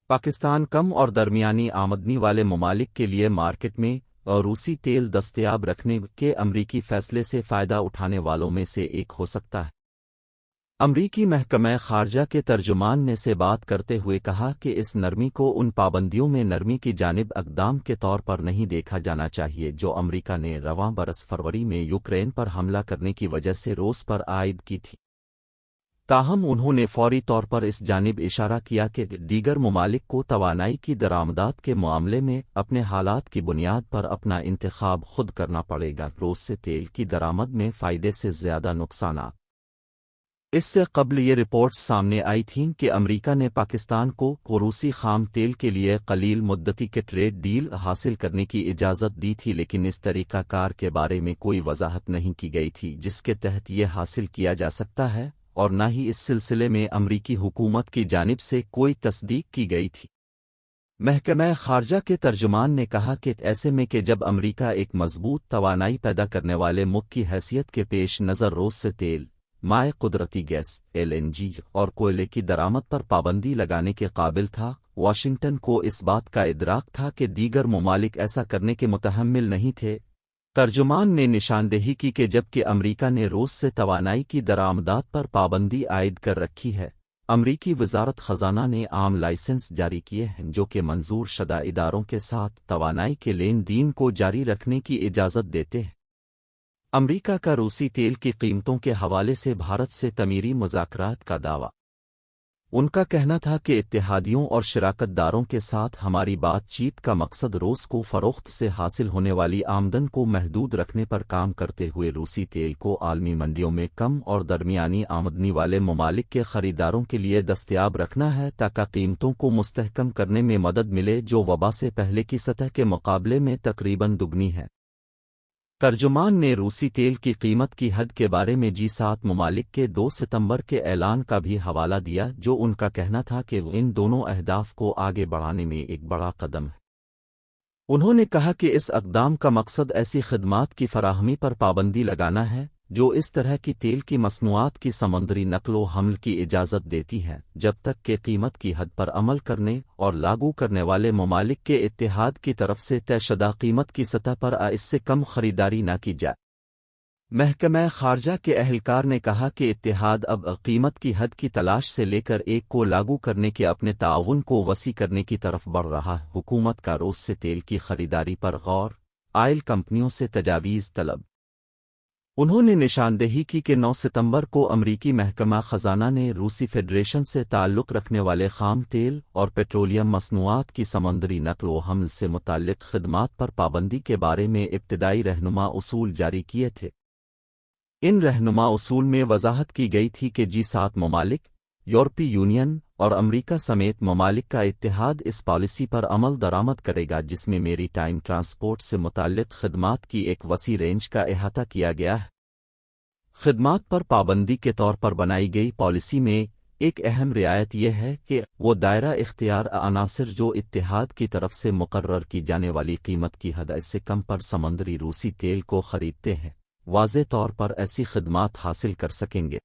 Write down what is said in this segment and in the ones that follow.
پاکستان کم اور درمیانی آمدنی والے ممالک کے لیے مارکیٹ میں روسی تیل دستیاب رکھنے کے امریکی فیصلے سے فائدہ اٹھانے والوں میں سے ایک ہو سکتا ہے۔ امریکی محکمہ خارجہ کے ترجمان نے سے بات کرتے ہوئے کہا کہ اس نرمی کو ان پابندیوں میں نرمی کی جانب اقدام کے طور پر نہیں دیکھا جانا چاہیے جو امریکہ نے رواں برس فروری میں یوکرین پر حملہ کرنے کی وجہ سے روس پر عائد کی تھی۔ تاہم انہوں نے فوری طور پر اس جانب اشارہ کیا کہ دیگر ممالک کو توانائی کی درآمدات کے معاملے میں اپنے حالات کی بنیاد پر اپنا انتخاب خود کرنا پڑے گا۔ روس سے تیل کی درآمد میں فائدے سے زیادہ نقصانات۔ اس سے قبل یہ رپورٹس سامنے آئی تھیں کہ امریکہ نے پاکستان کو روسی خام تیل کے لیے قلیل مدتی کے ٹریڈ ڈیل حاصل کرنے کی اجازت دی تھی، لیکن اس طریقہ کار کے بارے میں کوئی وضاحت نہیں کی گئی تھی جس کے تحت یہ حاصل کیا جا سکتا ہے، اور نہ ہی اس سلسلے میں امریکی حکومت کی جانب سے کوئی تصدیق کی گئی تھی۔ محکمہ خارجہ کے ترجمان نے کہا کہ ایسے میں کہ جب امریکہ ایک مضبوط توانائی پیدا کرنے والے ملک کی حیثیت کے پیش نظر روس سے تیل، مائع قدرتی گیس (LNG) اور کوئلے کی درآمد پر پابندی لگانے کے قابل تھا، واشنگٹن کو اس بات کا ادراک تھا کہ دیگر ممالک ایسا کرنے کے متحمل نہیں تھے۔ ترجمان نے نشاندہی کی کہ جبکہ امریکہ نے روس سے توانائی کی درآمدات پر پابندی عائد کر رکھی ہے، امریکی وزارت خزانہ نے عام لائسنس جاری کیے ہیں جو کہ منظور شدہ اداروں کے ساتھ توانائی کے لین دین کو جاری رکھنے کی اجازت دیتے ہیں۔ امریکہ کا روسی تیل کی قیمتوں کے حوالے سے بھارت سے تعمیری مذاکرات کا دعویٰ۔ ان کا کہنا تھا کہ اتحادیوں اور شراکت داروں کے ساتھ ہماری بات چیت کا مقصد روس کو فروخت سے حاصل ہونے والی آمدن کو محدود رکھنے پر کام کرتے ہوئے روسی تیل کو عالمی منڈیوں میں کم اور درمیانی آمدنی والے ممالک کے خریداروں کے لیے دستیاب رکھنا ہے تاکہ قیمتوں کو مستحکم کرنے میں مدد ملے جو وبا سے پہلے کی سطح کے مقابلے میں تقریباً دگنی ہے۔ ترجمان نے روسی تیل کی قیمت کی حد کے بارے میں G7 ممالک کے 2 ستمبر کے اعلان کا بھی حوالہ دیا جو ان کا کہنا تھا کہ ان دونوں اہداف کو آگے بڑھانے میں ایک بڑا قدم ہے۔ انہوں نے کہا کہ اس اقدام کا مقصد ایسی خدمات کی فراہمی پر پابندی لگانا ہے جو اس طرح کی تیل کی مصنوعات کی سمندری نقل و حمل کی اجازت دیتی ہیں جب تک کہ قیمت کی حد پر عمل کرنے اور لاگو کرنے والے ممالک کے اتحاد کی طرف سے طے شدہ قیمت کی سطح پر اس سے کم خریداری نہ کی جائے۔ محکمہ خارجہ کے اہلکار نے کہا کہ اتحاد اب قیمت کی حد کی تلاش سے لے کر ایک کو لاگو کرنے کے اپنے تعاون کو وسیع کرنے کی طرف بڑھ رہا ہے۔ حکومت کا روس سے تیل کی خریداری پر غور، آئل کمپنیوں سے تجاویز طلب۔ انہوں نے نشاندہی کی کہ 9 ستمبر کو امریکی محکمہ خزانہ نے روسی فیڈریشن سے تعلق رکھنے والے خام تیل اور پیٹرولیم مصنوعات کی سمندری نقل و حمل سے متعلق خدمات پر پابندی کے بارے میں ابتدائی رہنما اصول جاری کیے تھے۔ ان رہنما اصول میں وضاحت کی گئی تھی کہ G7 ممالک، یورپی یونین اور امریکہ سمیت ممالک کا اتحاد اس پالیسی پر عمل درآمد کرے گا جس میں میری ٹائم ٹرانسپورٹ سے متعلق خدمات کی ایک وسیع رینج کا احاطہ کیا گیا ہے۔ خدمات پر پابندی کے طور پر بنائی گئی پالیسی میں ایک اہم رعایت یہ ہے کہ وہ دائرہ اختیار عناصر جو اتحاد کی طرف سے مقرر کی جانے والی قیمت کی حد سے کم پر سمندری روسی تیل کو خریدتے ہیں، واضح طور پر ایسی خدمات حاصل کر سکیں گے۔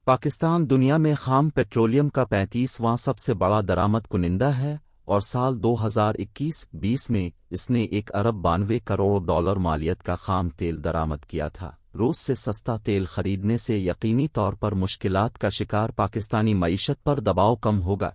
پاکستان دنیا میں خام پیٹرولیم کا 35واں سب سے بڑا درآمد کنندہ ہے اور سال 2021-20 میں اس نے $1.92 کروڑ مالیت کا خام تیل درآمد کیا تھا۔ روس سے سستا تیل خریدنے سے یقینی طور پر مشکلات کا شکار پاکستانی معیشت پر دباؤ کم ہوگا۔